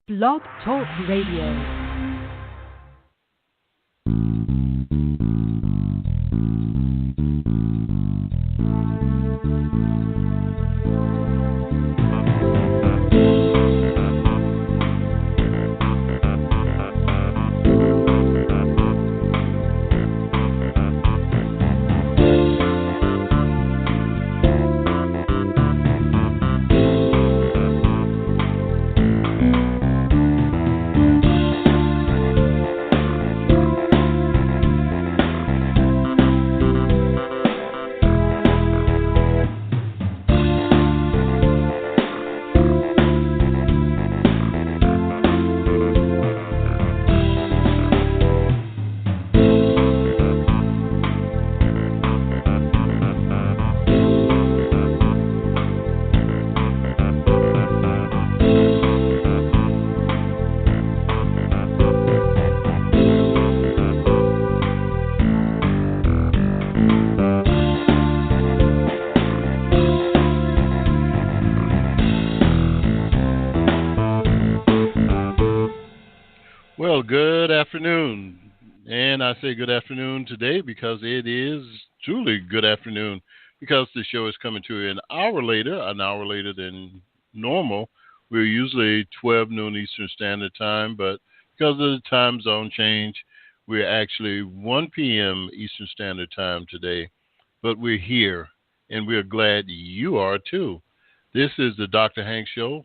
Blog Talk Radio. Well, good afternoon. And I say good afternoon today because it is truly good afternoon because the show is coming to you an hour later than normal. We're usually 12 noon Eastern Standard Time, but because of the time zone change, we're actually 1 p.m. Eastern Standard Time today. But we're here, and we're glad you are too. This is the Dr. Hank Show,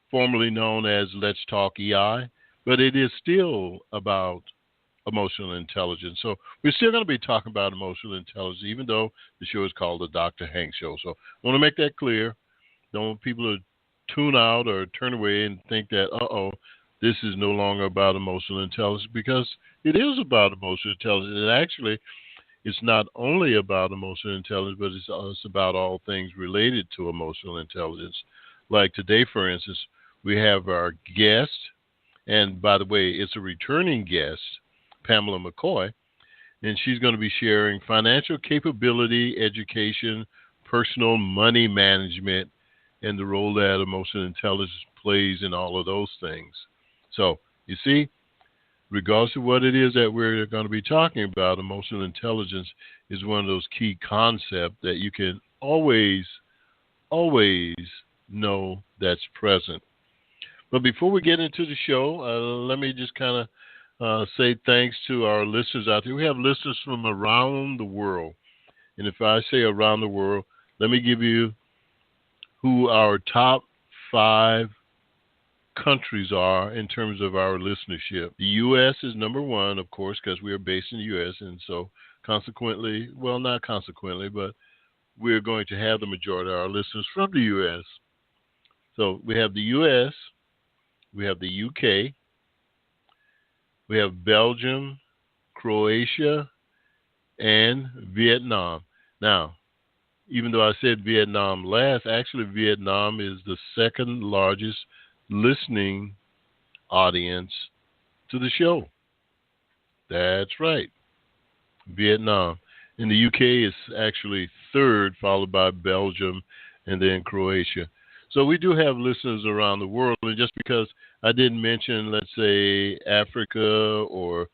formerly known as Let's Talk EI. But it is still about emotional intelligence. So we're still going to be talking about emotional intelligence, even though the show is called the Dr. Hank Show. So I want to make that clear. Don't want people to tune out or turn away and think that, this is no longer about emotional intelligence, because it is about emotional intelligence. And actually, it's not only about emotional intelligence, but it's about all things related to emotional intelligence. Like today, for instance, we have our guest. And by the way, it's a returning guest, Pamela McCoy, and she's going to be sharing financial capability, education, personal money management, and the role that emotional intelligence plays in all of those things. So, you see, regardless of what it is that we're going to be talking about, emotional intelligence is one of those key concepts that you can always know that's present. But before we get into the show, let me just kind of say thanks to our listeners out there. We have listeners from around the world. And if I say around the world, let me give you who our top 5 countries are in terms of our listenership. The U.S. is number 1, of course, because we are based in the U.S. And so consequently, well, not consequently, but we're going to have the majority of our listeners from the U.S. So we have the U.S., we have the UK, we have Belgium, Croatia, and Vietnam. Now, even though I said Vietnam last, actually Vietnam is the second largest listening audience to the show. That's right, Vietnam. In the UK, it's actually third, followed by Belgium and then Croatia. So we do have listeners around the world, and just because I didn't mention, let's say, Africa or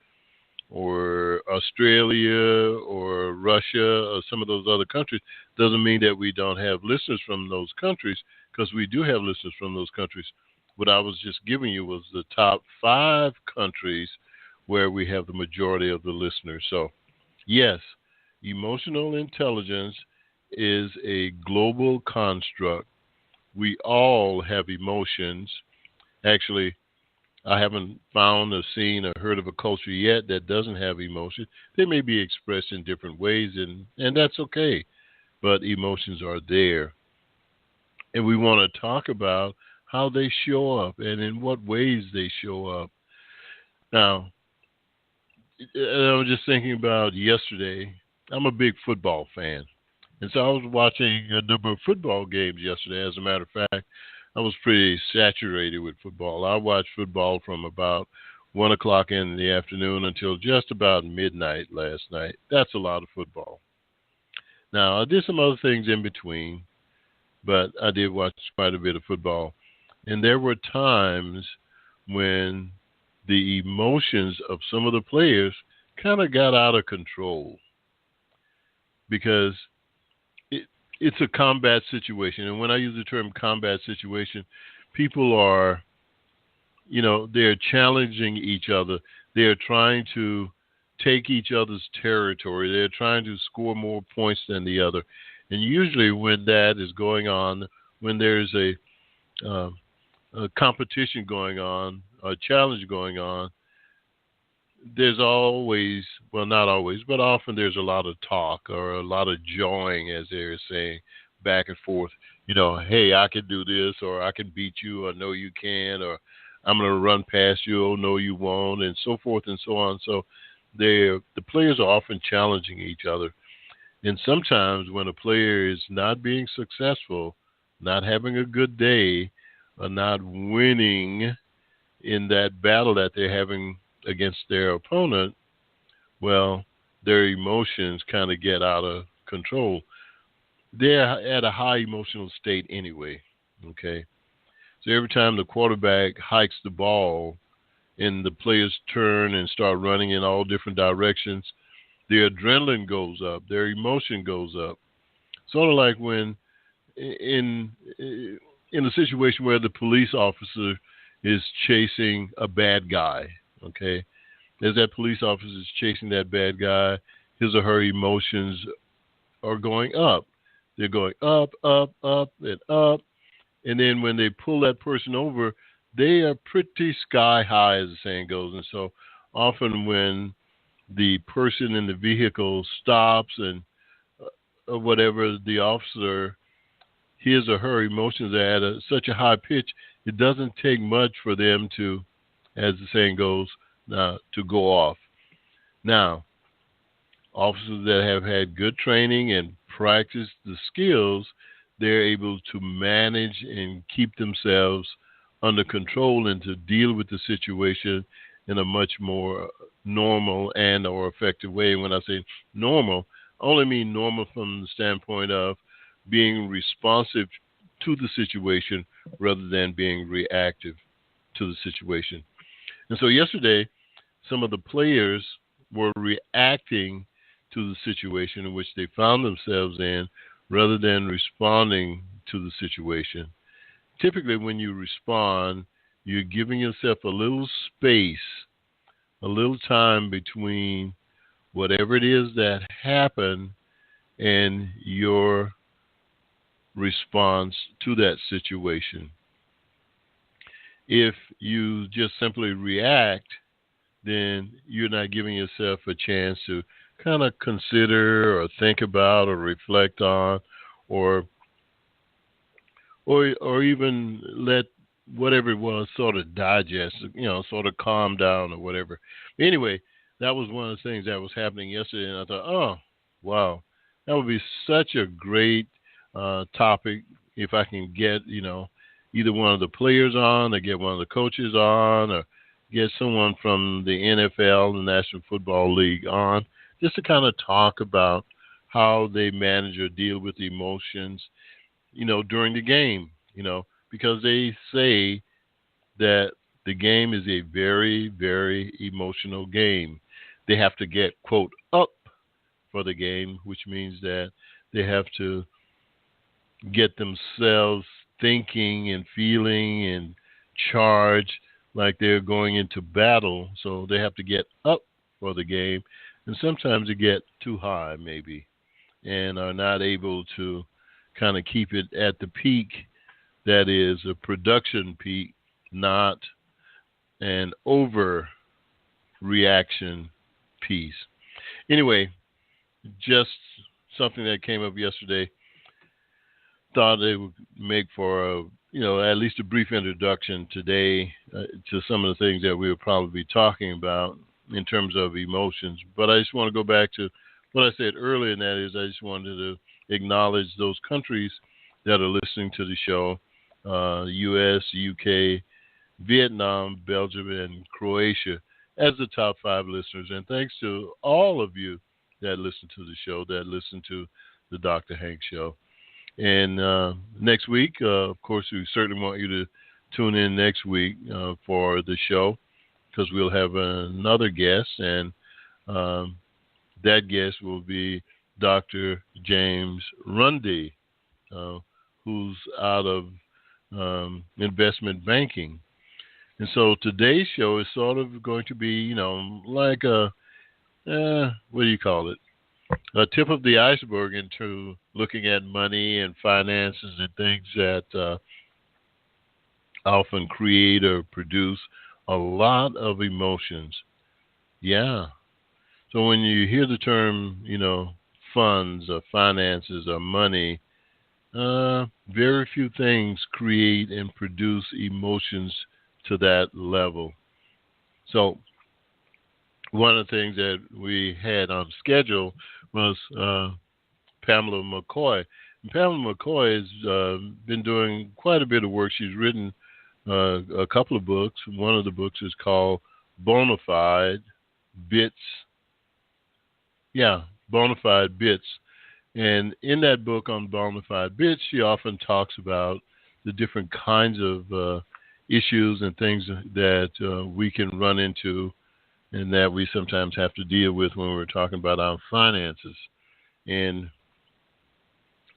Australia or Russia or some of those other countries, doesn't mean that we don't have listeners from those countries, because we do have listeners from those countries. What I was just giving you was the top 5 countries where we have the majority of the listeners. So, yes, emotional intelligence is a global construct. We all have emotions. Actually, I haven't found or seen or heard of a culture yet that doesn't have emotions. They may be expressed in different ways, and that's okay. But emotions are there. And we want to talk about how they show up and in what ways they show up. Now, I was just thinking about yesterday. I'm a big football fan. And so I was watching a number of football games yesterday. As a matter of fact, I was pretty saturated with football. I watched football from about 1 o'clock in the afternoon until just about midnight last night. That's a lot of football. Now, I did some other things in between, but I did watch quite a bit of football. And there were times when the emotions of some of the players kind of got out of control because it's a combat situation. And when I use the term combat situation, people are, they're challenging each other. They're trying to take each other's territory. They're trying to score more points than the other. And usually when that is going on, when there's a competition going on, a challenge going on, there's always, well, not always, but often there's a lot of talk or a lot of jawing, as they're saying, back and forth. Hey, I can do this, or I can beat you, or no, you can, or I'm going to run past you, oh, no, you won't, and so forth and so on. So the players are often challenging each other. And sometimes when a player is not being successful, not having a good day, or not winning in that battle that they're having against their opponent, well, their emotions kind of get out of control. They're at a high emotional state anyway, okay? So every time the quarterback hikes the ball and the players turn and start running in all different directions, their adrenaline goes up, their emotion goes up. Sort of like when in a situation where the police officer is chasing a bad guy, okay? As that police officer is chasing that bad guy, his or her emotions are going up. They're going up, up, up, and up. And then when they pull that person over, they are pretty sky high, as the saying goes. And so often when the person in the vehicle stops and whatever, the officer, his or her emotions are at such a high pitch, it doesn't take much for them to, as the saying goes, to go off. Now, officers that have had good training and practiced the skills, they're able to manage and keep themselves under control and to deal with the situation in a much more normal and or effective way. When I say normal, I only mean normal from the standpoint of being responsive to the situation rather than being reactive to the situation. And so yesterday, some of the players were reacting to the situation in which they found themselves in rather than responding to the situation. Typically, when you respond, you're giving yourself a little space, a little time between whatever it is that happened and your response to that situation. If you just simply react, then you're not giving yourself a chance to kind of consider or think about or reflect on or even let whatever it was sort of digest, sort of calm down or whatever. Anyway, that was one of the things that was happening yesterday, and I thought, oh, wow, that would be such a great topic if I can get, either one of the players on or get one of the coaches on or get someone from the NFL, the National Football League, on just to kind of talk about how they manage or deal with emotions, during the game, because they say that the game is a very, very emotional game. They have to get, quote, up for the game, which means that they have to get themselves thinking and feeling and charged like they're going into battle. So they have to get up for the game. And sometimes they get too high, maybe, and are not able to kind of keep it at the peak that is a production peak, not an overreaction piece. Anyway, just something that came up yesterday. Thought it would make for at least a brief introduction today to some of the things that we will probably be talking about in terms of emotions. But I just want to go back to what I said earlier, and that is I just wanted to acknowledge those countries that are listening to the show, U.S., U.K., Vietnam, Belgium, and Croatia as the top 5 listeners. And thanks to all of you that listen to the show, that listen to the Dr. Hank Show. And next week, of course, we certainly want you to tune in next week for the show because we'll have another guest, and that guest will be Dr. James Rundy, who's out of investment banking. And so today's show is sort of going to be, like a, what do you call it? A tip of the iceberg into looking at money and finances and things that often create or produce a lot of emotions. Yeah. So when you hear the term, funds or finances or money, very few things create and produce emotions to that level. So one of the things that we had on schedule was Pamela McCoy. And Pamela McCoy has been doing quite a bit of work. She's written a couple of books. One of the books is called Bonafide Bits. Yeah, Bonafide Bits. And in that book on Bonafide Bits, she often talks about the different kinds of issues and things that we can run into and that we sometimes have to deal with when we're talking about our finances. And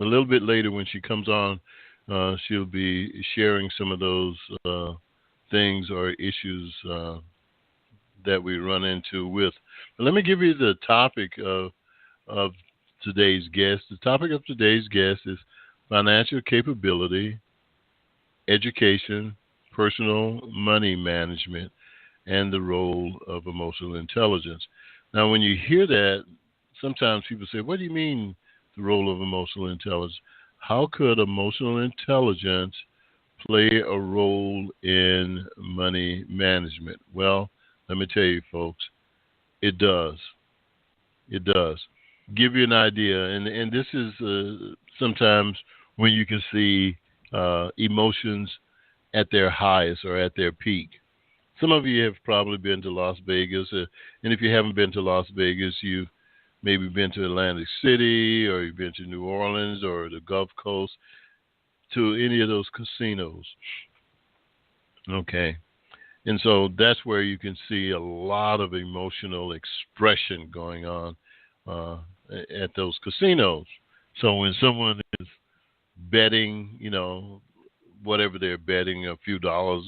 a little bit later when she comes on, she'll be sharing some of those things or issues that we run into with. But let me give you the topic of today's guest. The topic of today's guest is financial capability, education, personal money management, and the role of emotional intelligence. Now, when you hear that, sometimes people say, what do you mean the role of emotional intelligence? How could emotional intelligence play a role in money management? Well, let me tell you, folks, it does. It does. Give you an idea, and this is sometimes when you can see emotions at their highest or at their peak. Some of you have probably been to Las Vegas, and if you haven't been to Las Vegas, you've maybe been to Atlantic City, or you've been to New Orleans or the Gulf Coast, to any of those casinos. Okay. And so that's where you can see a lot of emotional expression going on at those casinos. So when someone is betting, whatever they're betting, a few dollars,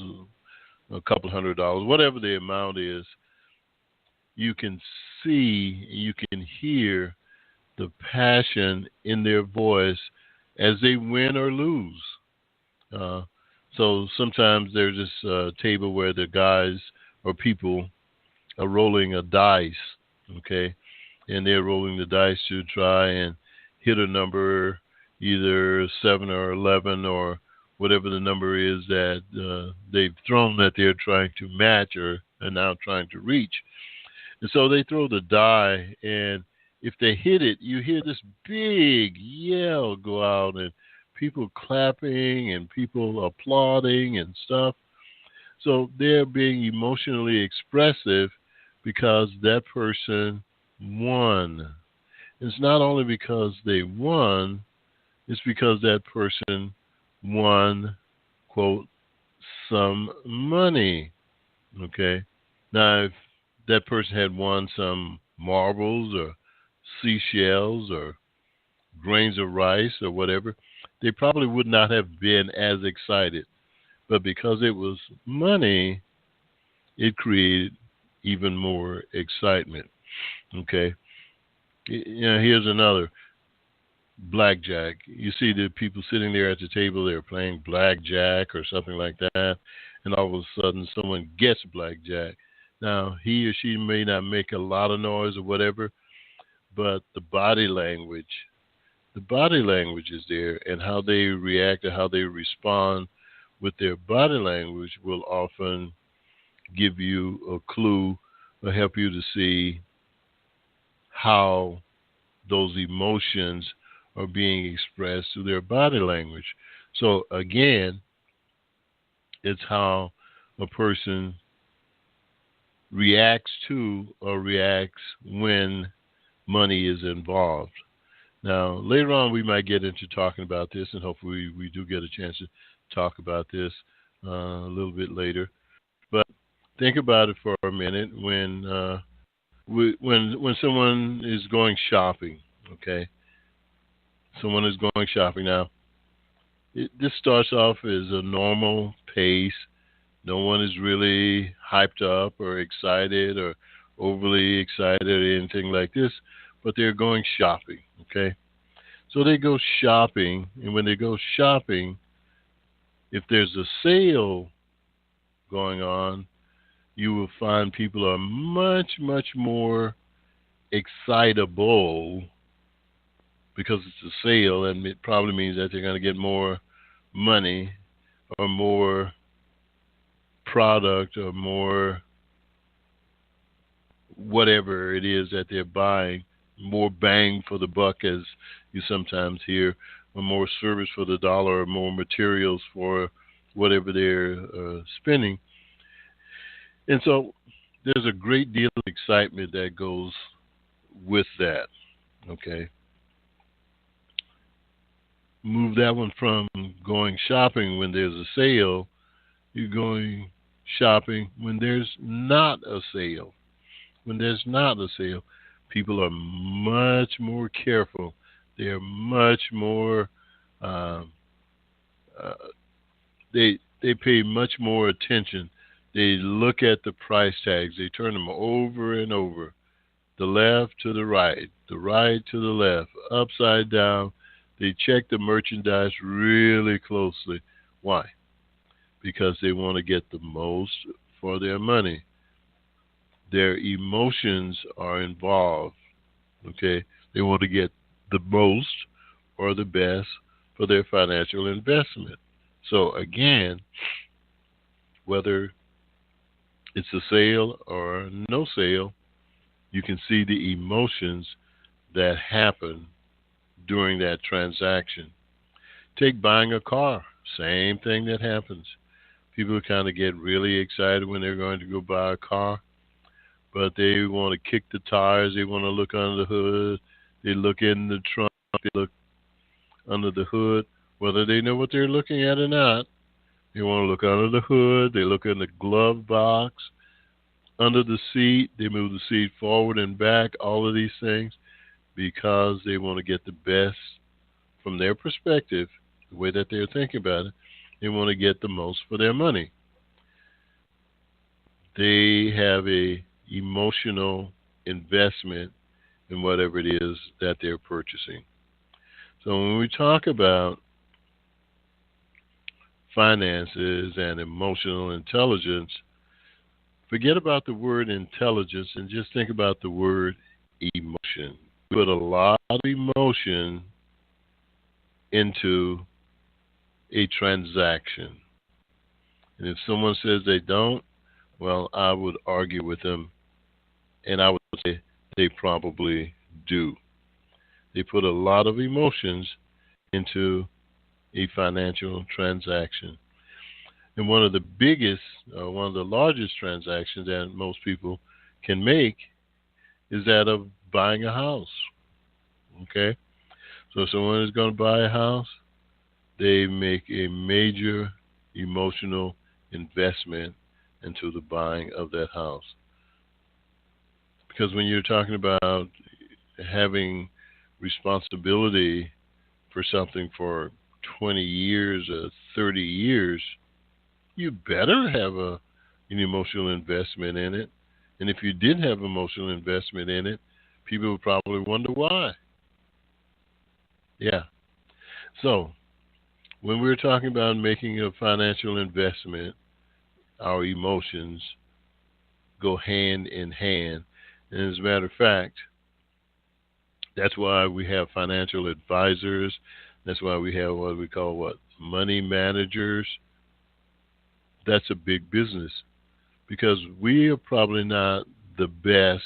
a couple $100, whatever the amount is, you can see, you can hear the passion in their voice as they win or lose. So sometimes there's this table where the guys or people are rolling a dice, okay? And they're rolling the dice to try and hit a number, either 7 or 11 or whatever the number is that they've thrown that they're trying to match or are now trying to reach. And so they throw the die, and if they hit it, you hear this big yell go out and people clapping and people applauding and stuff. So they're being emotionally expressive because that person won. It's not only because they won, it's because that person won, quote, some money. Okay? Now, if that person had won some marbles or seashells or grains of rice or whatever, they probably would not have been as excited. But because it was money, it created even more excitement. Okay? Here's another. Blackjack. You see the people sitting there at the table, they're playing blackjack or something like that, and all of a sudden someone gets blackjack. Now, he or she may not make a lot of noise or whatever, but the body language is there, and how they react or how they respond with their body language will often give you a clue or help you to see how those emotions are being expressed through their body language. So again, it's how a person reacts to or reacts when money is involved. Now, later on, we might get into talking about this, and hopefully we do get a chance to talk about this. a little bit later. But think about it for a minute when someone is going shopping. Okay, someone is going shopping now. This starts off as a normal pace. No one is really hyped up or excited or overly excited or anything like this, but they're going shopping. Okay, so they go shopping, and when they go shopping, if there's a sale going on, you will find people are much, much more excitable because it's a sale, and it probably means that they're going to get more money or more product or more whatever it is that they're buying, more bang for the buck, as you sometimes hear, or more service for the dollar, or more materials for whatever they're spending. And so there's a great deal of excitement that goes with that. Okay. Move that one from going shopping when there's a sale, you're going shopping when there's not a sale. When there's not a sale, people are much more careful. They're much more, um, uh, they pay much more attention. They look at the price tags. They turn them over and over, the left to the right to the left, upside down. They check the merchandise really closely. Why? Because they want to get the most for their money. Their emotions are involved. Okay? They want to get the most or the best for their financial investment. So again, whether it's a sale or no sale, you can see the emotions that happen during that transaction. Take buying a car, same thing that happens. People kind of get really excited when they're going to go buy a car, but they want to kick the tires, they want to look under the hood, they look in the trunk, they look under the hood, whether they know what they're looking at or not. They want to look under the hood, they look in the glove box, under the seat, they move the seat forward and back, all of these things, because they want to get the best from their perspective, the way that they're thinking about it. They want to get the most for their money. They have a emotional investment in whatever it is that they're purchasing. So when we talk about finances and emotional intelligence, forget about the word intelligence and just think about the word emotion. Put a lot of emotion into a transaction. And if someone says they don't, well, I would argue with them and I would say they probably do. They put a lot of emotions into a financial transaction. And one of the biggest, one of the largest transactions that most people can make is that of buying a house. Okay? So if someone is going to buy a house, they make a major emotional investment into the buying of that house. Because when you're talking about having responsibility for something for 20 years or 30 years, you better have an emotional investment in it. And if you didn't have emotional investment in it, people would probably wonder why. Yeah. So when we're talking about making a financial investment, our emotions go hand in hand. And as a matter of fact, that's why we have financial advisors. That's why we have what we call money managers. That's a big business because we are probably not the best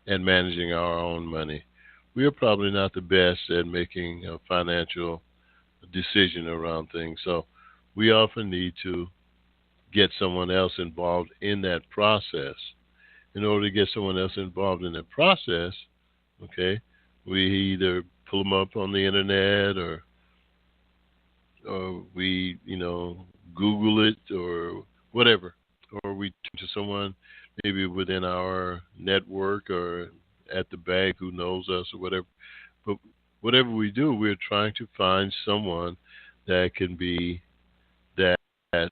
at managing our own money. We are probably not the best at making a financial decision around things. So we often need to get someone else involved in that process. In order to get someone else involved in that process, okay, we either pull them up on the internet or we, Google it or whatever, or we turn to someone maybe within our network or at the bank who knows us or whatever. But whatever we do, we're trying to find someone that can be that uh,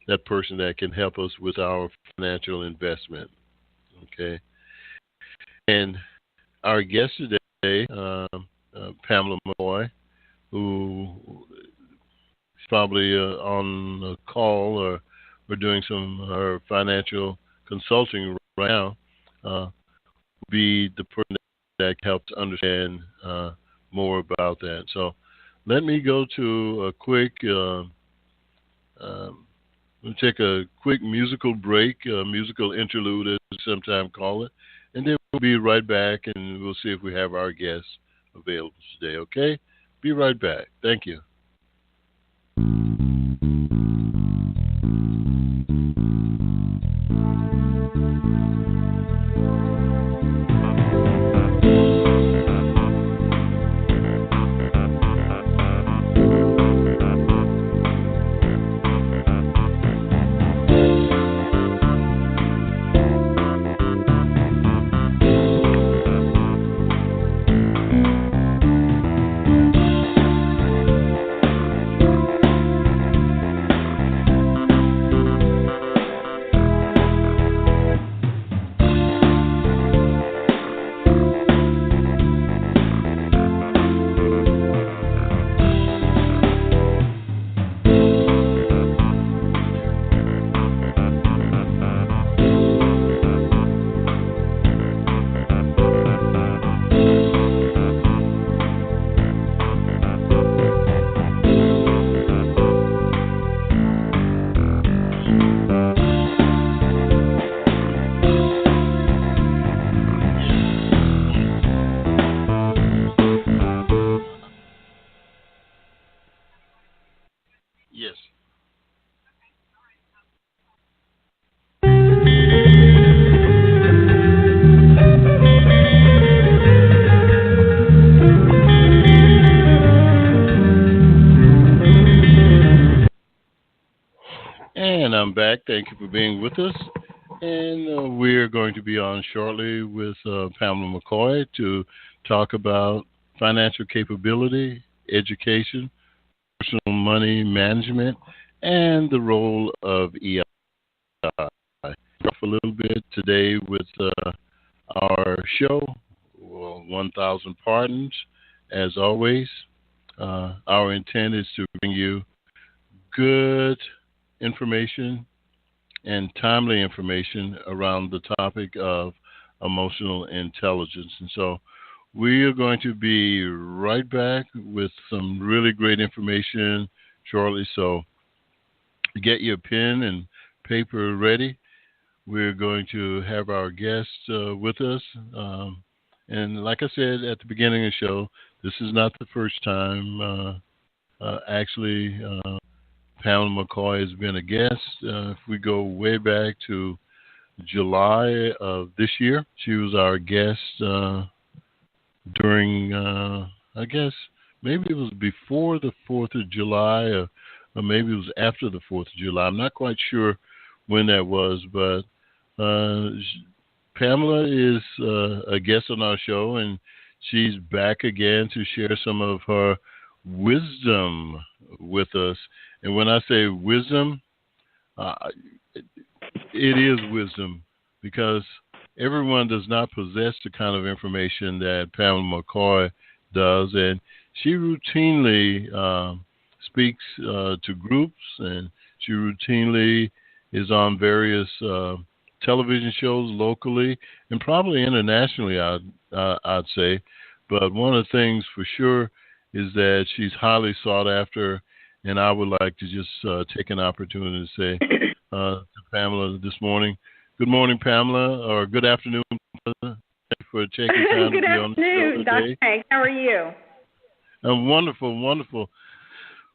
that person that can help us with our financial investment. Okay, and our guest today, Pamela McCoy, who is probably on a call or doing some her financial consulting right now, be the person that helps understand more about that. So let me go to a quick, we'll take a quick musical break, musical interlude, as we sometimes call it, and then we'll be right back and we'll see if we have our guests available today, okay? Be right back. Thank you. Yes. And I'm back. Thank you for being with us. And we're going to be on shortly with Pamela McCoy to talk about financial capability, education, personal money management, and the role of EI. Talk a little bit today with our show, 1,000 Pardons. As always, our intent is to bring you good information and timely information around the topic of emotional intelligence. And so we are going to be right back with some really great information shortly. So get your pen and paper ready. We're going to have our guests with us. And like I said at the beginning of the show, this is not the first time. Actually, Pamela McCoy has been a guest. If we go way back to July of this year, she was our guest during, I guess, maybe it was before the 4th of July or maybe it was after the 4th of July. I'm not quite sure when that was, but Pamela is a guest on our show, and she's back again to share some of her wisdom with us. And when I say wisdom, it is wisdom, because everyone does not possess the kind of information that Pamela McCoy does, and she routinely speaks to groups, and she routinely is on various television shows locally and probably internationally, I'd say. But one of the things for sure is that she's highly sought after, and I would like to just take an opportunity to say to Pamela this morning, good morning, Pamela, or good afternoon, Pamela. Thank you for taking time to be on the show today. Dr. Hank. How are you? Wonderful, wonderful.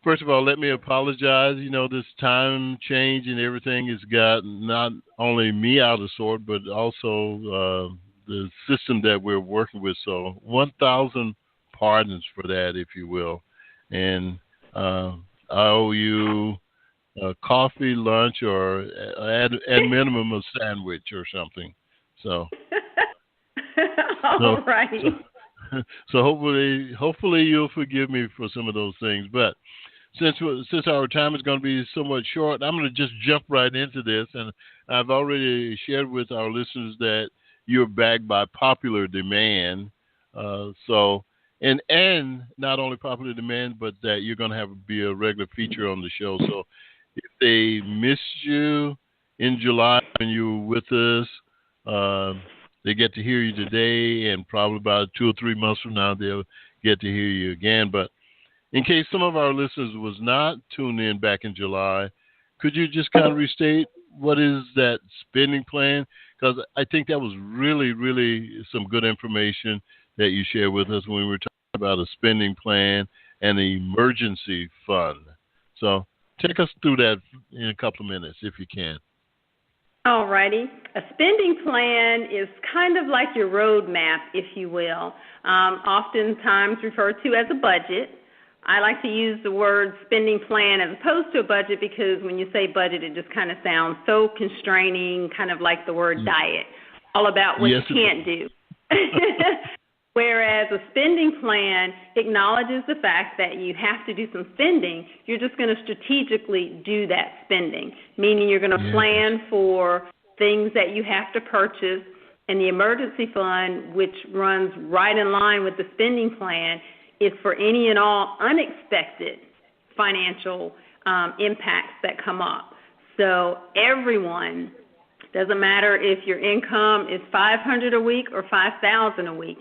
First of all, let me apologize. You know, this time change and everything has got not only me out of sort, but also the system that we're working with. So 1,000 pardons for that, if you will. And I owe you coffee, lunch, or at minimum a sandwich or something. So, so, All righty. so, so hopefully you'll forgive me for some of those things. But since our time is going to be somewhat short, I'm going to just jump right into this. And I've already shared with our listeners that you're backed by popular demand. And not only popular demand, but that you're going to be a regular feature on the show. So if they missed you in July when you were with us, they get to hear you today, and probably about 2 or 3 months from now, they'll get to hear you again. But in case some of our listeners was not tuned in back in July, could you just kind of restate what is that spending plan? Because I think that was really, really some good information that you shared with us when we were talking about a spending plan and an emergency fund. So take us through that in a couple of minutes, if you can. All righty. A spending plan is kind of like your roadmap, if you will, oftentimes referred to as a budget. I like to use the word spending plan as opposed to a budget because when you say budget, it just kind of sounds so constraining, kind of like the word diet, all about what you can't do. Whereas a spending plan acknowledges the fact that you have to do some spending. You're just going to strategically do that spending, meaning you're going to plan for things that you have to purchase. And the emergency fund, which runs right in line with the spending plan, is for any and all unexpected financial impacts that come up. So everyone, doesn't matter if your income is $500 a week or $5,000 a week,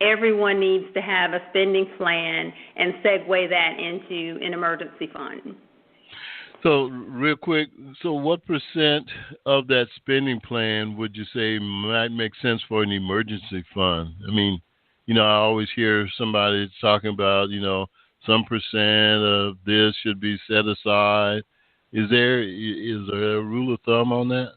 everyone needs to have a spending plan and segue that into an emergency fund. So real quick, so what percent of that spending plan would you say might make sense for an emergency fund? I mean, I always hear somebody talking about, some percent of this should be set aside. Is there a rule of thumb on that?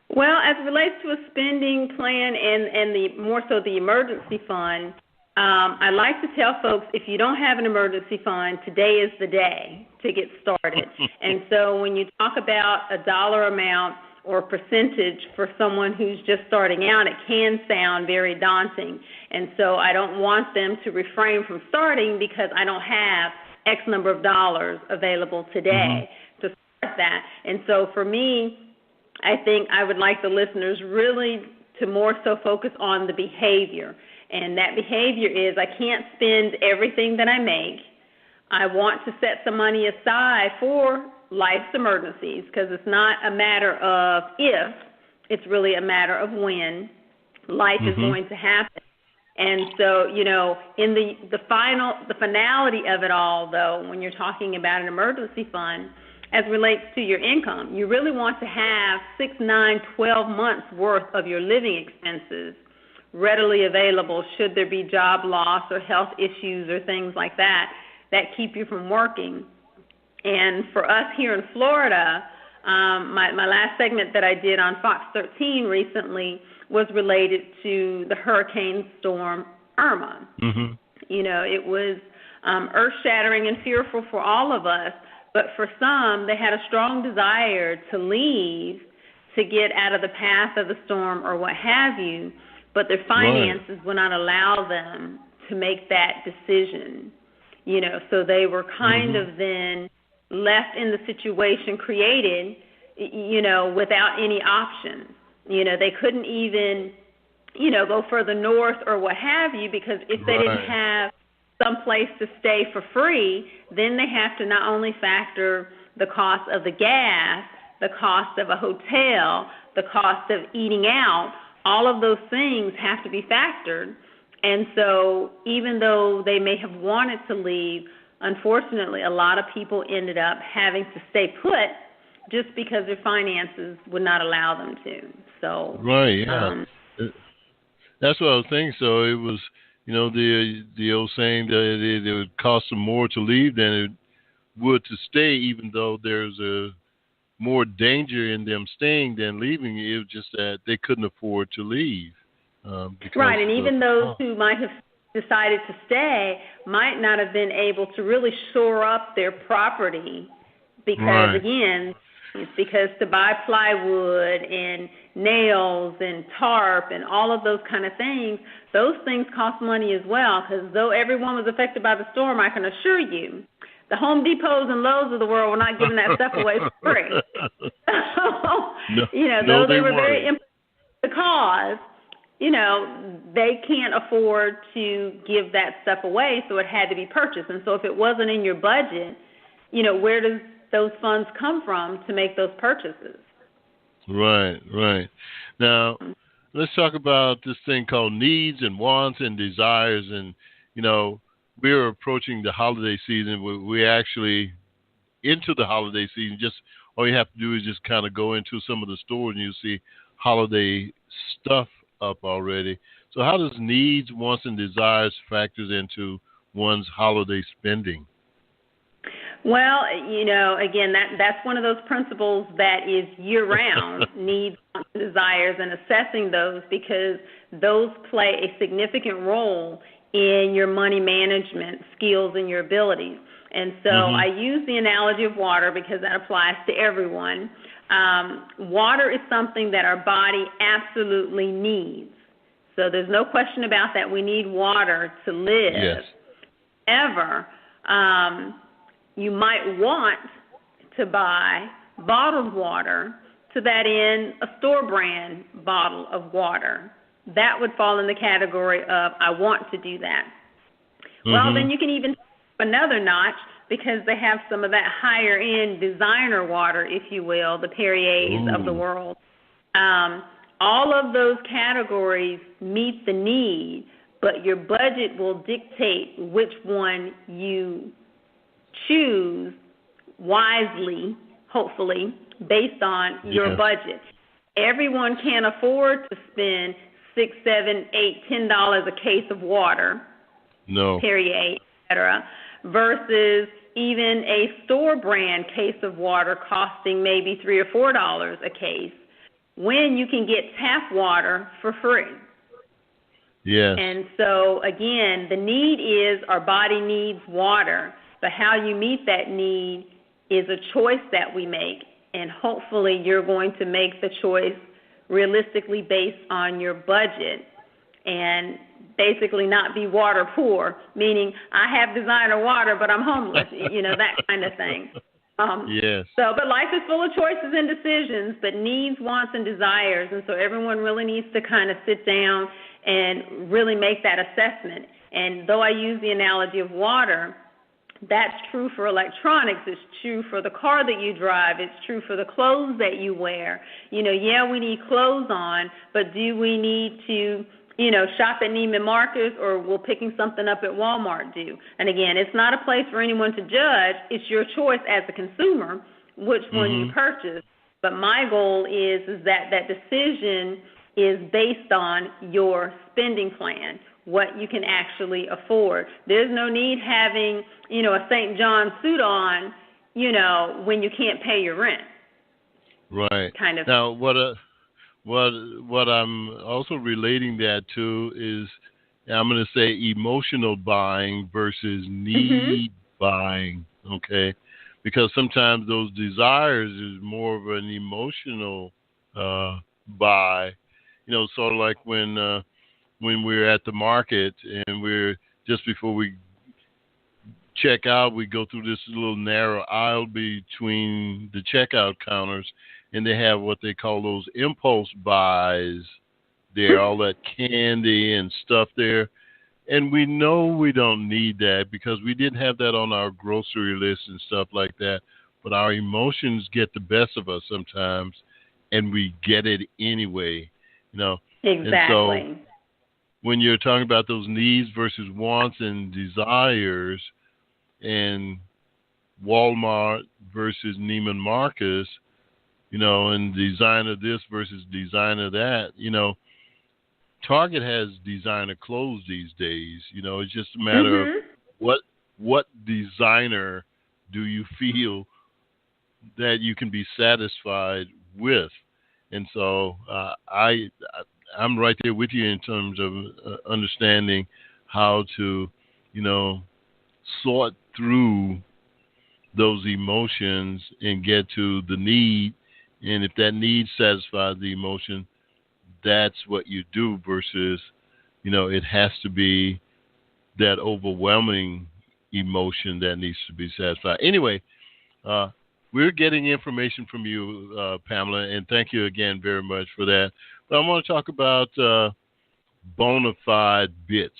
Well, as it relates to a spending plan and the more so the emergency fund, I like to tell folks if you don't have an emergency fund, today is the day to get started. And so when you talk about a dollar amount or percentage for someone who's just starting out, it can sound very daunting. And so I don't want them to refrain from starting because I don't have X number of dollars available today to start that. And so for me, I think I would like the listeners really to more so focus on the behavior. And that behavior is I can't spend everything that I make. I want to set some money aside for life's emergencies because it's not a matter of if, it's really a matter of when life is going to happen. And so, in the finality of it all, though, when you're talking about an emergency fund, as relates to your income, you really want to have 6, 9, 12 months worth of your living expenses readily available should there be job loss or health issues or things like that keep you from working. And for us here in Florida, my last segment that I did on Fox 13 recently was related to the hurricane storm Irma. It was earth-shattering and fearful for all of us, but for some, they had a strong desire to leave, to get out of the path of the storm or what have you, but their finances would not allow them to make that decision. So they were kind of then left in the situation created, without any options. They couldn't even, go further north or what have you, because if they didn't have some place to stay for free, then they have to not only factor the cost of the gas, the cost of a hotel, the cost of eating out, all of those things have to be factored. And so even though they may have wanted to leave, unfortunately, a lot of people ended up having to stay put just because their finances would not allow them to. So that's what I was thinking. So it was, the old saying that it would cost them more to leave than it would to stay, even though there's a more danger in them staying than leaving. It was just that they couldn't afford to leave. Right, and even those who might have decided to stay might not have been able to really shore up their property because, again, it's because to buy plywood and nails and tarp and all of those kind of things, those things cost money as well, because though everyone was affected by the storm, I can assure you, the Home Depots and Lowe's of the world were not giving that stuff away for free. Though they were very important to the cause, they can't afford to give that stuff away, so it had to be purchased. And so if it wasn't in your budget, where does those funds come from to make those purchases? Right. Now, let's talk about this thing called needs and wants and desires. And, we're approaching the holiday season. We're actually into the holiday season. Just all you have to do is just kind of go into some of the stores and you see holiday stuff up already. So how does needs, wants, and desires factors into one's holiday spending? Well, again, that's one of those principles that is year-round, needs, wants, and desires, and assessing those, because those play a significant role in your money management skills and your abilities. And so I use the analogy of water because that applies to everyone. Water is something that our body absolutely needs. So there's no question about that. We need water to live. Yes. However, you might want to buy bottled water, to that end, a store brand bottle of water. That would fall in the category of I want to do that. Well, then you can even another notch, because they have some of that higher end designer water, if you will, the Perrier's of the world. All of those categories meet the need, but your budget will dictate which one you choose wisely, hopefully, based on your budget. Everyone can't afford to spend $6, $7, $8, $10 a case of water, Perrier, et cetera, versus even a store brand case of water costing maybe $3 or $4 a case, when you can get tap water for free. Yes. And so, again, the need is our body needs water, but how you meet that need is a choice that we make, and hopefully you're going to make the choice realistically based on your budget and basically not be water poor, meaning I have designer water, but I'm homeless, that kind of thing. Yes. But life is full of choices and decisions, but needs, wants, and desires, and so everyone really needs to kind of sit down and really make that assessment. And though I use the analogy of water, that's true for electronics. It's true for the car that you drive. It's true for the clothes that you wear. We need clothes on, but do we need to, shop at Neiman Marcus, or will picking something up at Walmart do? And again, it's not a place for anyone to judge. It's your choice as a consumer which one you purchase. But my goal is that decision is based on your spending plan, what you can actually afford. There's no need having, a St. John suit on, when you can't pay your rent. Right. Kind of. Now, what I'm also relating that to is, I'm going to say, emotional buying versus need buying, okay? Because sometimes those desires is more of an emotional buy, sort of like when we're at the market and we're just before we check out, we go through this little narrow aisle between the checkout counters, and they have what they call those impulse buys there, all that candy and stuff there. And we know we don't need that because we didn't have that on our grocery list and stuff like that. But our emotions get the best of us sometimes, and we get it anyway, Exactly. And so when you're talking about those needs versus wants and desires, and Walmart versus Neiman Marcus, and designer this versus designer that, Target has designer clothes these days. It's just a matter of what designer do you feel that you can be satisfied with. And so I'm right there with you in terms of understanding how to, sort through those emotions and get to the need. And if that need satisfies the emotion, that's what you do versus, it has to be that overwhelming emotion that needs to be satisfied. Anyway, we're getting information from you, Pamela, and thank you again very much for that. But I want to talk about Bonafide Bits.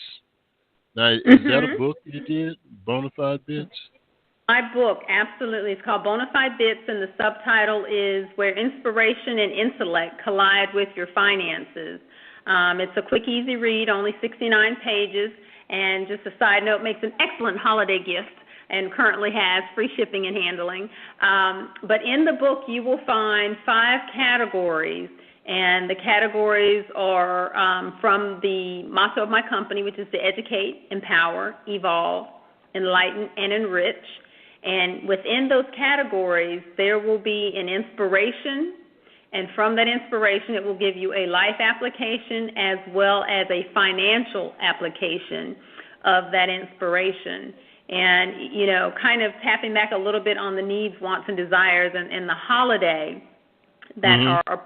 Now, is that a book you did, Bonafide Bits? My book, absolutely. It's called Bonafide Bits, and the subtitle is Where Inspiration and Intellect Collide with Your Finances. It's a quick, easy read, only 69 pages, and just a side note, makes an excellent holiday gift and currently has free shipping and handling. But in the book, you will find 5 categories, and the categories are from the motto of my company, which is to educate, empower, evolve, enlighten, and enrich. And within those categories, there will be an inspiration, and from that inspiration, it will give you a life application as well as a financial application of that inspiration. And, kind of tapping back a little bit on the needs, wants, and desires and the holiday that are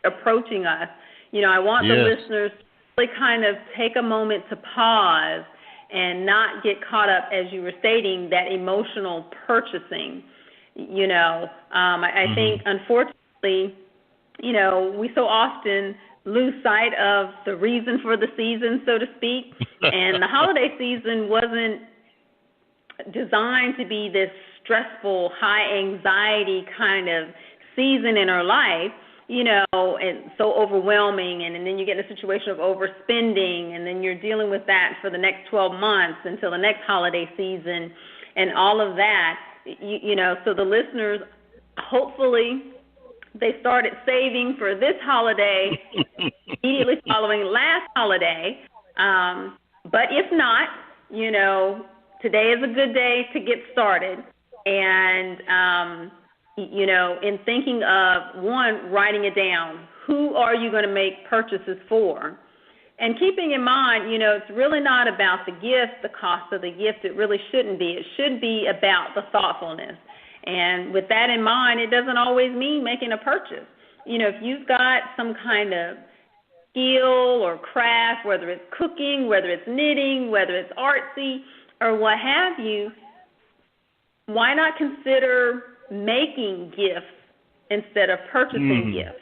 approaching us. I want the listeners to really kind of take a moment to pause and not get caught up, as you were stating, that emotional purchasing. I think, unfortunately, we so often lose sight of the reason for the season, so to speak. And the holiday season wasn't designed to be this stressful, high anxiety kind of season in our life, and so overwhelming, and then you get in a situation of overspending, and then you're dealing with that for the next 12 months until the next holiday season and all of that, so the listeners, hopefully, they started saving for this holiday immediately following last holiday, but if not, today is a good day to get started, and in thinking of, one, writing it down. Who are you going to make purchases for? And keeping in mind, it's really not about the gift, the cost of the gift. It really shouldn't be. It should be about the thoughtfulness. And with that in mind, it doesn't always mean making a purchase. If you've got some kind of skill or craft, whether it's cooking, whether it's knitting, whether it's artsy, or what have you, why not consider making gifts instead of purchasing gifts?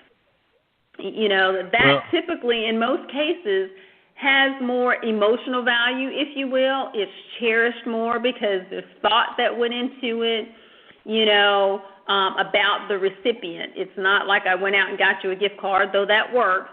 That typically, in most cases, has more emotional value, if you will. It's cherished more because there's thought that went into it, about the recipient. It's not like I went out and got you a gift card, though that works.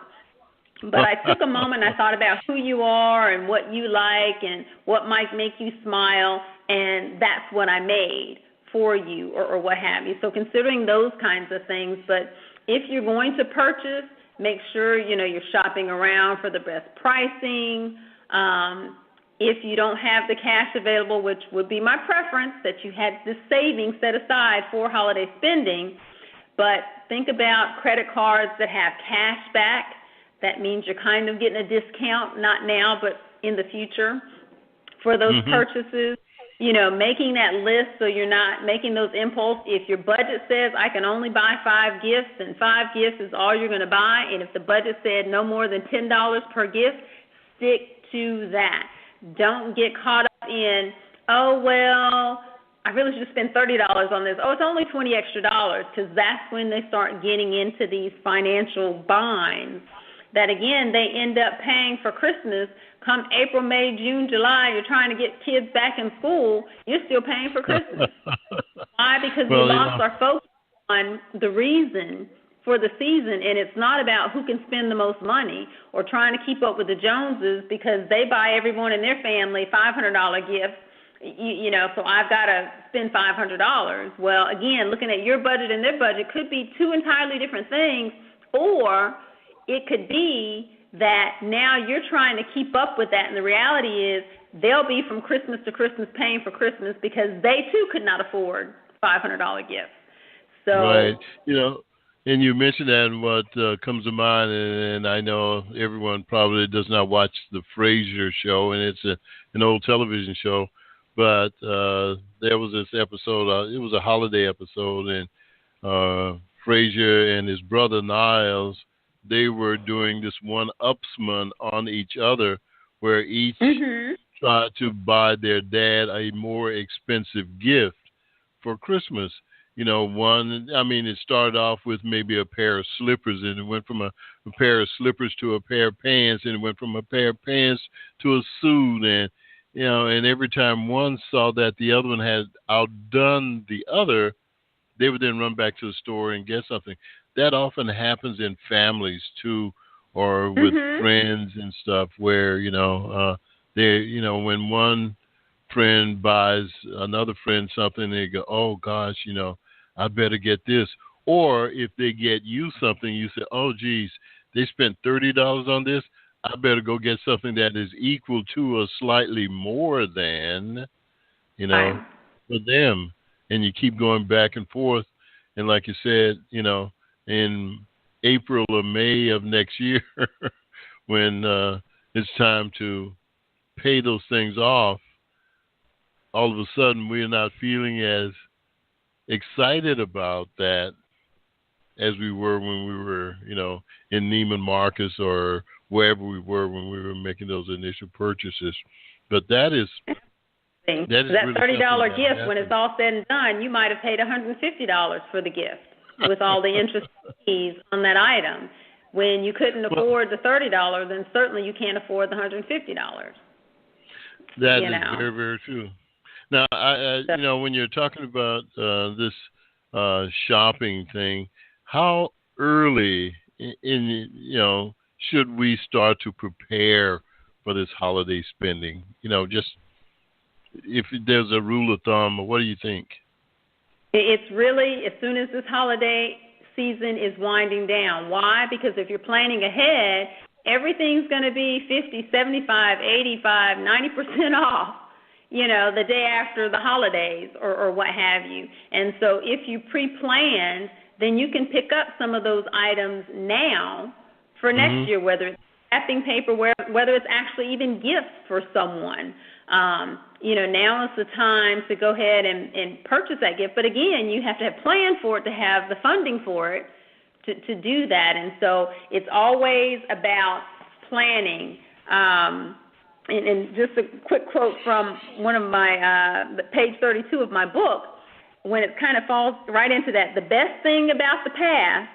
But I took a moment and I thought about who you are and what you like and what might make you smile, and that's what I made for you or what have you. So considering those kinds of things, but if you're going to purchase, make sure, you're shopping around for the best pricing. If you don't have the cash available, which would be my preference, that you had this savings set aside for holiday spending, but think about credit cards that have cash back. That means you're kind of getting a discount, not now, but in the future for those purchases. Making that list so you're not making those impulse. If your budget says I can only buy 5 gifts and 5 gifts is all you're going to buy, and if the budget said no more than $10 per gift, stick to that. Don't get caught up in, I really should spend $30 on this. It's only $20 extra, because that's when they start getting into these financial binds that, again, they end up paying for Christmas. Come April, May, June, July, you're trying to get kids back in school, you're still paying for Christmas. Why? Because we lost our focus on the reason for the season, and it's not about who can spend the most money or trying to keep up with the Joneses because they buy everyone in their family $500 gifts, so I've got to spend $500. Well, again, looking at your budget and their budget could be 2 entirely different things, or it could be that now you're trying to keep up with that, and the reality is they'll be from Christmas to Christmas paying for Christmas because they, too, could not afford $500 gifts. So, right. And you mentioned that, and what comes to mind, and I know everyone probably does not watch the Frasier show, and it's an old television show, But there was this episode. It was a holiday episode, and Frasier and his brother Niles, they were doing this one-upsman on each other, where each tried to buy their dad a more expensive gift for Christmas. You know, it started off with maybe a pair of slippers, and it went from a pair of slippers to a pair of pants, and it went from a pair of pants to a suit, and and every time one saw that the other one had outdone the other, they would then run back to the store and get something. That often happens in families too, or with friends and stuff, where when one friend buys another friend something, they go, "Oh gosh, I better get this." Or if they get you something, you say, "Oh geez, they spent $30 on this. I better go get something that is equal to or slightly more than, for them." And you keep going back and forth. And like you said, in April or May of next year, when it's time to pay those things off, all of a sudden we're not feeling as excited about that as we were when we were, in Neiman Marcus or wherever we were when we were making those initial purchases. But that really $30 gift, when it's all said and done, you might have paid $150 for the gift with all the interest fees on that item. When you couldn't afford the $30, then certainly you can't afford the $150. That is very, very true. Now, when you're talking about this shopping thing, how early should we start to prepare for this holiday spending? Just if there's a rule of thumb, what do you think? It's really as soon as this holiday season is winding down. Why? Because if you're planning ahead, everything's going to be 50, 75, 85, 90% off, the day after the holidays or what have you. And so if you pre-planned, then you can pick up some of those items now for next year, whether it's wrapping paper, whether it's actually even gifts for someone. Now is the time to go ahead and purchase that gift. But again, you have to have planned for it, to have the funding for it to do that. And so it's always about planning. And just a quick quote from one of my, page 32 of my book, when it kind of falls right into that, the best thing about the past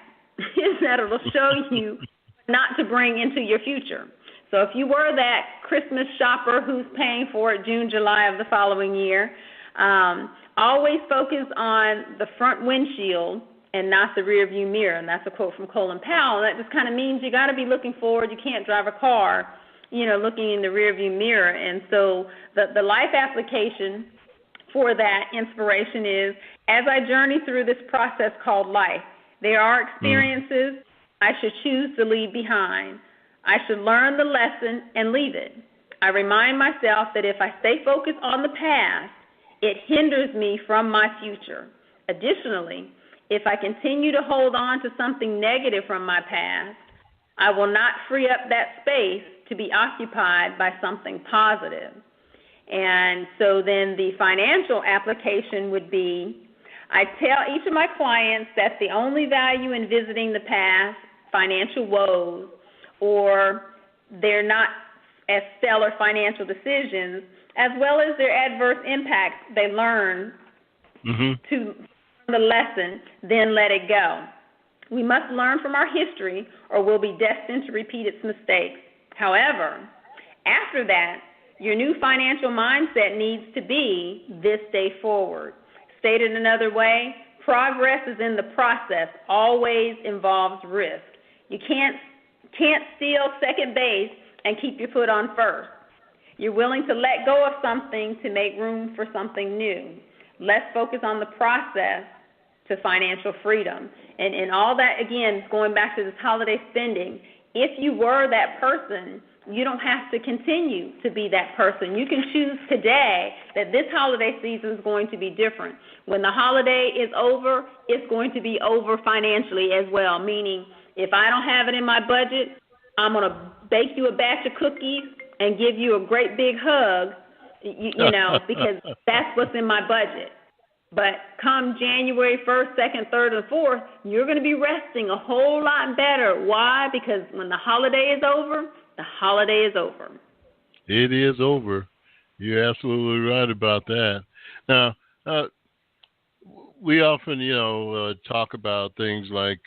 is that it'll show you not to bring into your future. So if you were that Christmas shopper who's paying for it June, July of the following year, always focus on the front windshield and not the rear view mirror. And that's a quote from Colin Powell. That just kind of means you got to be looking forward. You can't drive a car, looking in the rear view mirror. And so the life application for that inspiration is, as I journey through this process called life, there are experiences I should choose to leave behind. I should learn the lesson and leave it. I remind myself that if I stay focused on the past, it hinders me from my future. Additionally, if I continue to hold on to something negative from my past, I will not free up that space to be occupied by something positive. And so then the financial application would be, I tell each of my clients that the only value in visiting the past financial woes, or they're not as stellar financial decisions, as well as their adverse impacts they learn to the lesson, then let it go. We must learn from our history, or we'll be destined to repeat its mistakes. However, after that, your new financial mindset needs to be this day forward. Stated another way, progress is in the process, always involves risk. You can't steal second base and keep your foot on first. You're willing to let go of something to make room for something new. Let's focus on the process to financial freedom. And all that, again, going back to this holiday spending, if you were that person, you don't have to continue to be that person. You can choose today that this holiday season is going to be different. When the holiday is over, it's going to be over financially as well, meaning if I don't have it in my budget, I'm going to bake you a batch of cookies and give you a great big hug, because that's what's in my budget. But come January 1st, 2nd, 3rd, and 4th, you're going to be resting a whole lot better. Why? Because when the holiday is over, the holiday is over. It is over. You're absolutely right about that. Now, we often, talk about things like,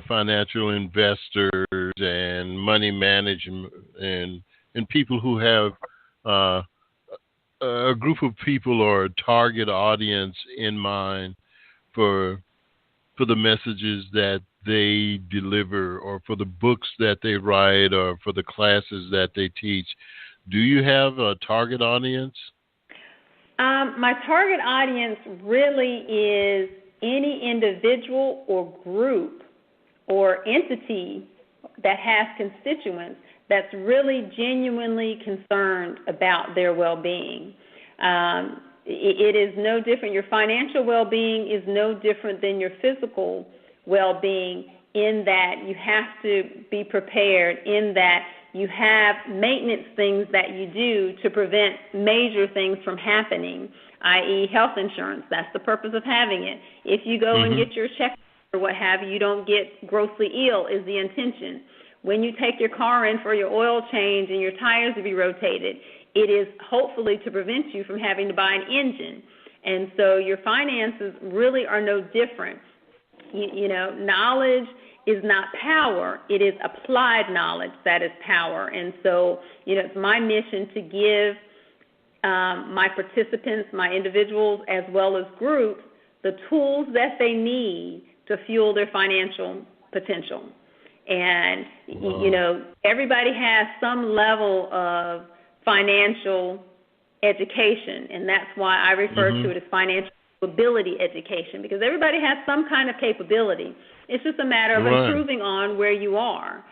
financial investors and money management and people who have a group of people or a target audience in mind for the messages that they deliver or for the books that they write or for the classes that they teach. Do you have a target audience? My target audience really is any individual or group or entity that has constituents that's really genuinely concerned about their well-being. It is no different. Your financial well-being is no different than your physical well-being in that you have to be prepared, in that you have maintenance things that you do to prevent major things from happening, i.e. health insurance. That's the purpose of having it. If you go and get your check or what have you, you don't get grossly ill is the intention. When you take your car in for your oil change and your tires to be rotated, it is hopefully to prevent you from having to buy an engine. And so your finances really are no different. Knowledge is not power. It is applied knowledge that is power. And so, it's my mission to give my participants, my individuals, as well as groups, the tools that they need to fuel their financial potential. And, everybody has some level of financial education, and that's why I refer to it as financial capability education, because everybody has some kind of capability. It's just a matter of improving on where you are.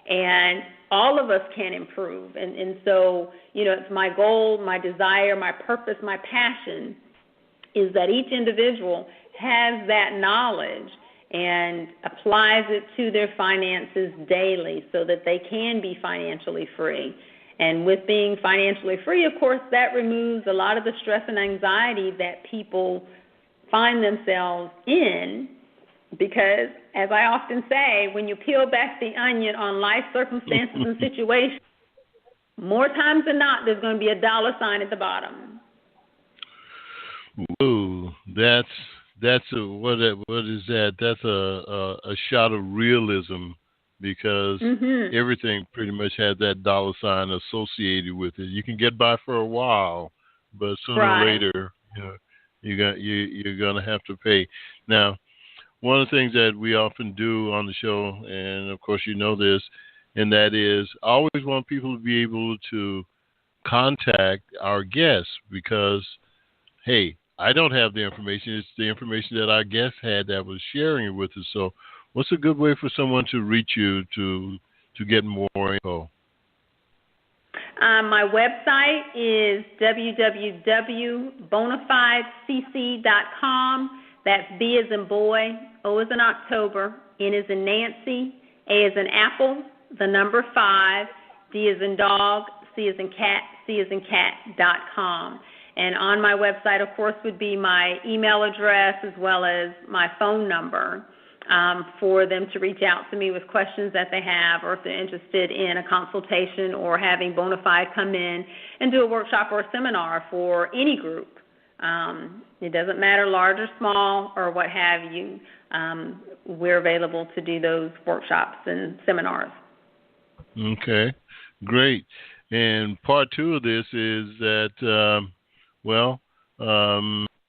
And all of us can improve. And so, it's my goal, my desire, my purpose, my passion is that each individual has that knowledge and applies it to their finances daily so that they can be financially free. And with being financially free, of course, that removes a lot of the stress and anxiety that people find themselves in, because, as I often say, when you peel back the onion on life circumstances and situations, more times than not, there's going to be a dollar sign at the bottom. Ooh, what is that? That's a shot of realism, because everything pretty much has that dollar sign associated with it. You can get by for a while, but sooner or later, you're gonna have to pay. Now, one of the things that we often do on the show, and of course you know this, and that is I always want people to be able to contact our guests, because, hey, I don't have the information. It's the information that our guest had that was sharing it with us. So what's a good way for someone to reach you to get more info? My website is www.bonafidecc.com. That's B as in boy, O as in October, N as in Nancy, A as in apple, the number 5, D as in dog, C as in cat, C as in cat.com. And on my website, of course, would be my email address as well as my phone number for them to reach out to me with questions that they have, or if they're interested in a consultation or having Bonafide come in and do a workshop or a seminar for any group. It doesn't matter large or small or what have you. We're available to do those workshops and seminars. Okay, great. And part 2 of this is that,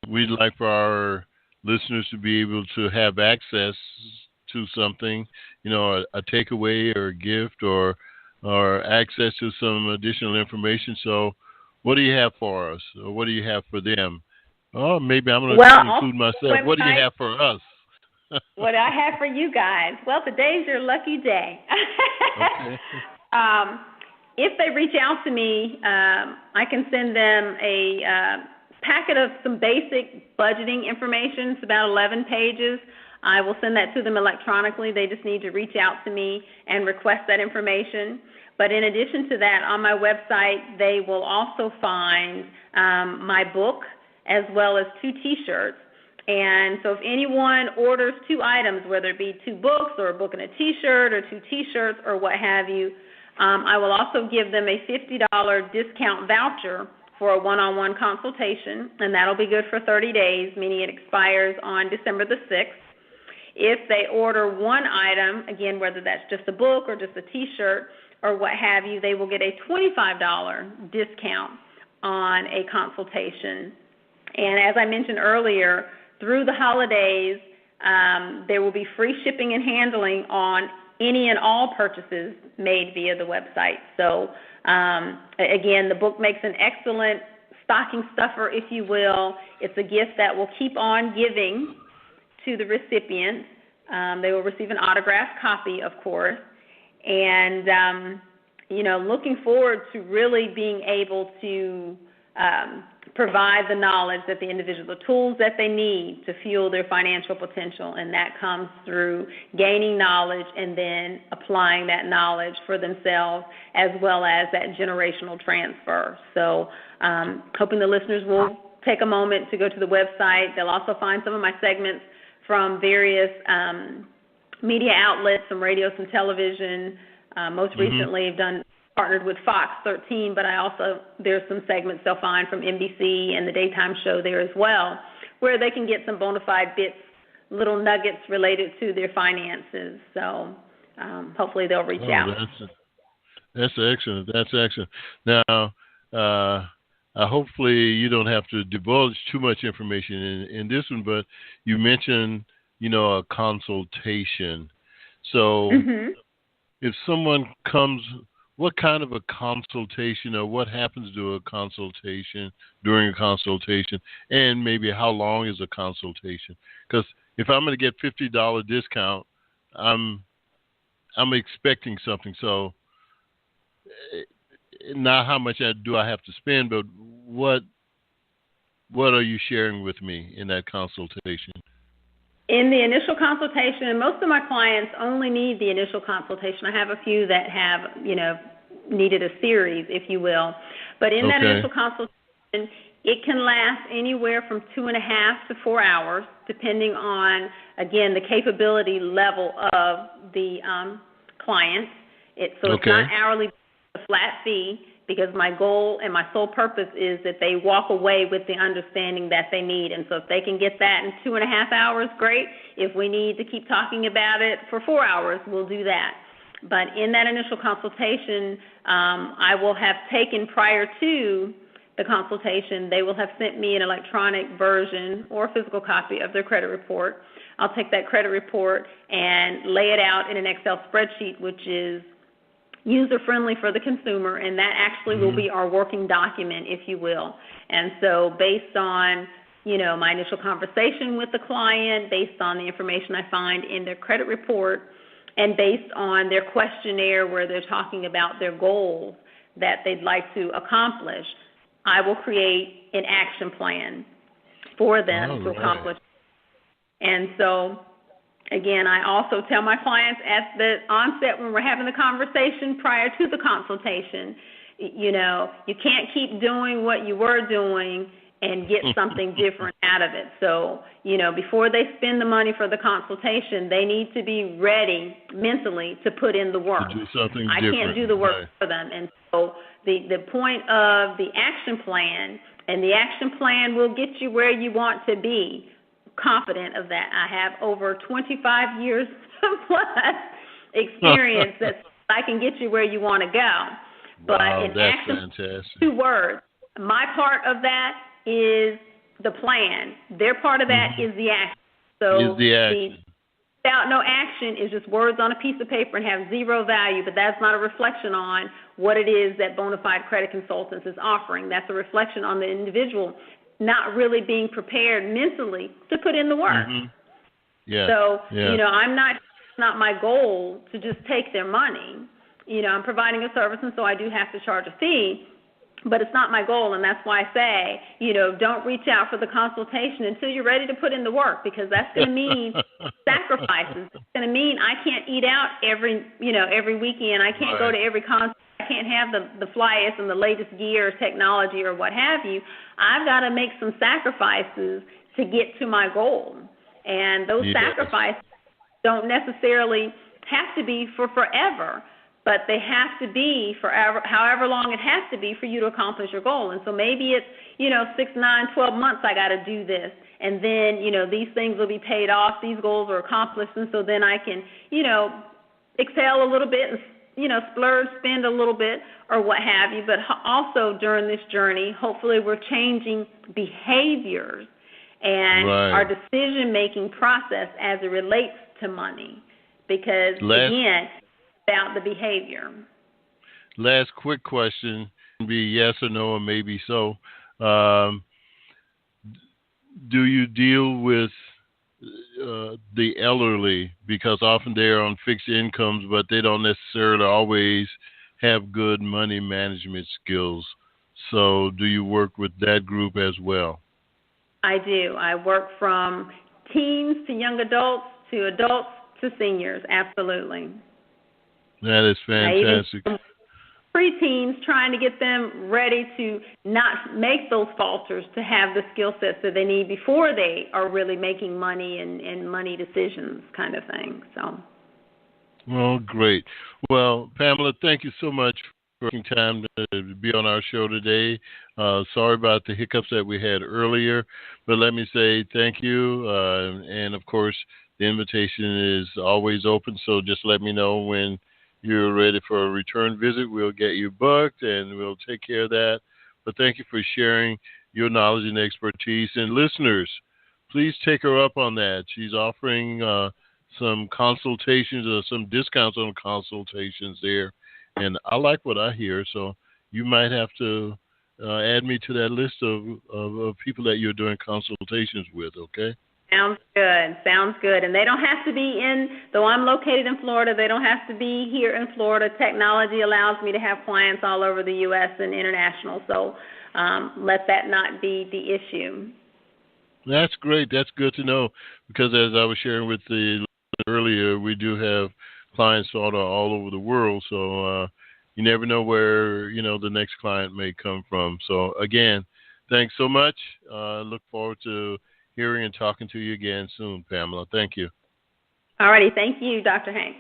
we'd like for our listeners to be able to have access to something, a takeaway or a gift or access to some additional information. So what do you have for us, or what do you have for them? Oh, maybe I'm going to include myself. What do you have for us? What I have for you guys? Well, today's your lucky day. Okay. If they reach out to me, I can send them a packet of some basic budgeting information. It's about 11 pages. I will send that to them electronically. They just need to reach out to me and request that information. But in addition to that, on my website, they will also find my book as well as 2 T-shirts. And so if anyone orders 2 items, whether it be 2 books or a book and a T-shirt or 2 T-shirts or what have you, I will also give them a $50 discount voucher for a one-on-one consultation, and that'll be good for 30 days, meaning it expires on December the 6th. If they order 1 item, again, whether that's just a book or just a T-shirt or what have you, they will get a $25 discount on a consultation. And as I mentioned earlier, through the holidays, there will be free shipping and handling on any and all purchases made via the website. So, again, the book makes an excellent stocking stuffer, if you will. It's a gift that will keep on giving to the recipient. They will receive an autographed copy, of course. And, looking forward to really being able to provide the knowledge that the individual, the tools that they need to fuel their financial potential, and that comes through gaining knowledge and then applying that knowledge for themselves, as well as that generational transfer. So hoping the listeners will take a moment to go to the website. They'll also find some of my segments from various media outlets, some radio, some television. Most recently, I've partnered with Fox 13, but there's some segments they'll find from NBC and the daytime show there as well, where they can get some bona fide bits, little nuggets related to their finances. So hopefully they'll reach out. That's excellent. That's excellent. Now, hopefully you don't have to divulge too much information in this one, but you mentioned, a consultation. So if someone comes, what kind of a consultation, or what happens to a consultation during a consultation, and maybe how long is a consultation? Because if I'm going to get $50 discount, I'm expecting something. So not how much do I have to spend, but what are you sharing with me in that consultation? In the initial consultation, and most of my clients only need the initial consultation. I have a few that have, needed a series, if you will. But in that initial consultation, it can last anywhere from 2.5 to 4 hours, depending on, again, the capability level of the client. It's not hourly, it's a flat fee, because my goal and my sole purpose is that they walk away with the understanding that they need. And so if they can get that in 2.5 hours, great. If we need to keep talking about it for 4 hours, we'll do that. But in that initial consultation, I will have taken, prior to the consultation, they will have sent me an electronic version or a physical copy of their credit report. I'll take that credit report and lay it out in an Excel spreadsheet, which is user-friendly for the consumer, and that actually will be our working document, if you will. And so based on, my initial conversation with the client, based on the information I find in their credit report, and based on their questionnaire where they're talking about their goals that they'd like to accomplish, I will create an action plan for them to accomplish. And so, again, I also tell my clients at the onset when we're having the conversation prior to the consultation, you can't keep doing what you were doing and get something different out of it. So, before they spend the money for the consultation, they need to be ready mentally to put in the work. To do something I different. can't do the work for them. And so the point of the action plan, and the action plan will get you where you want to be. Confident of that. I have over 25 years plus experience that I can get you where you want to go. But in action, fantastic. 2 words. My part of that is the plan. Their part of that is the action. So without no action is just words on a piece of paper and have zero value, but that's not a reflection on what it is that Bonafide Credit Consultants is offering. That's a reflection on the individual not really being prepared mentally to put in the work. So, it's not my goal to just take their money. I'm providing a service, and so I do have to charge a fee. but it's not my goal, and that's why I say, don't reach out for the consultation until you're ready to put in the work, because that's going to mean sacrifices. It's going to mean I can't eat out every weekend. I can't go to every concert. I can't have the flyest and the latest gear, technology, or what have you. I've got to make some sacrifices to get to my goal, and those sacrifices don't necessarily have to be for forever, but they have to be for however long it has to be for you to accomplish your goal. And so maybe it's, 6, 9, 12 months I got to do this. And then, these things will be paid off. These goals are accomplished. And so then I can, excel a little bit and, splurge, spend a little bit or what have you. But also during this journey, hopefully we're changing behaviors and our decision-making process as it relates to money. Because, again, about the behavior. Last quick question, be yes or no or maybe so. Do you deal with the elderly, because often they're on fixed incomes, but they don't necessarily always have good money management skills? So do you work with that group as well? I do. I work from teens to young adults to seniors, absolutely. That is fantastic. Preteens, trying to get them ready to not make those falters, to have the skill sets that they need before they are really making money and money decisions kind of thing. So. Well, great. Well, Pamela, thank you so much for taking time to be on our show today. Sorry about the hiccups that we had earlier, but let me say thank you. And, of course, the invitation is always open, so just let me know when you're ready for a return visit. We'll get you booked, and we'll take care of that. But thank you for sharing your knowledge and expertise. And listeners, please take her up on that. She's offering some consultations or some discounts on consultations there. And I like what I hear, so you might have to add me to that list of people that you're doing consultations with, okay? Sounds good. And they don't have to be though I'm located in Florida, they don't have to be here in Florida. Technology allows me to have clients all over the U.S. and international, so let that not be the issue. That's great. That's good to know, because as I was sharing with the earlier, we do have clients sort of all over the world, so you never know where, the next client may come from. So, again, thanks so much. Look forward to hearing and talking to you again soon, Pamela. Thank you. All righty. Thank you, Dr. Hank.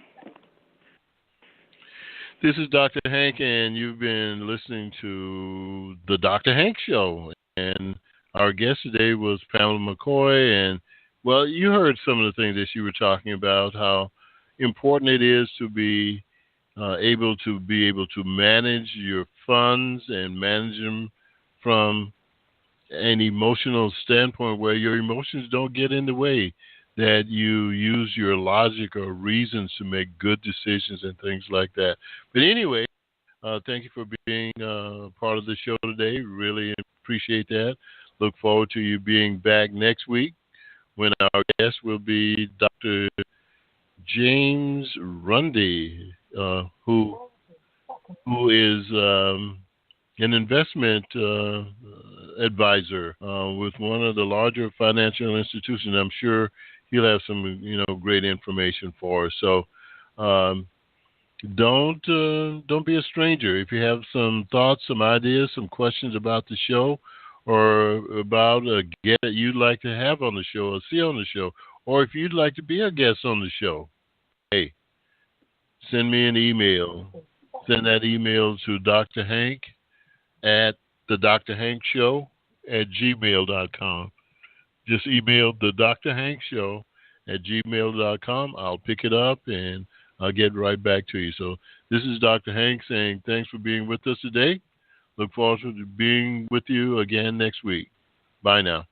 This is Dr. Hank, and you've been listening to The Dr. Hank Show. And our guest today was Pamela McCoy. And, well, you heard some of the things that she was talking about, how important it is to be able to manage your funds and manage them from an emotional standpoint where your emotions don't get in the way, that you use your logic or reasons to make good decisions and things like that. But anyway, thank you for being part of the show today. Really appreciate that. Look forward to you being back next week when our guest will be Dr. James Runde, who is an investment advisor with one of the larger financial institutions. I'm sure he'll have some, great information for us. So don't be a stranger. If you have some thoughts, some ideas, some questions about the show, or about a guest that you'd like to have on the show or see on the show, or if you'd like to be a guest on the show, hey, send me an email. Send that email to Dr. Hank at the Dr. Hank Show at gmail.com. Just email the Dr. Hank Show at gmail.com. I'll pick it up and I'll get right back to you. So this is Dr. Hank saying thanks for being with us today. Look forward to being with you again next week. Bye now.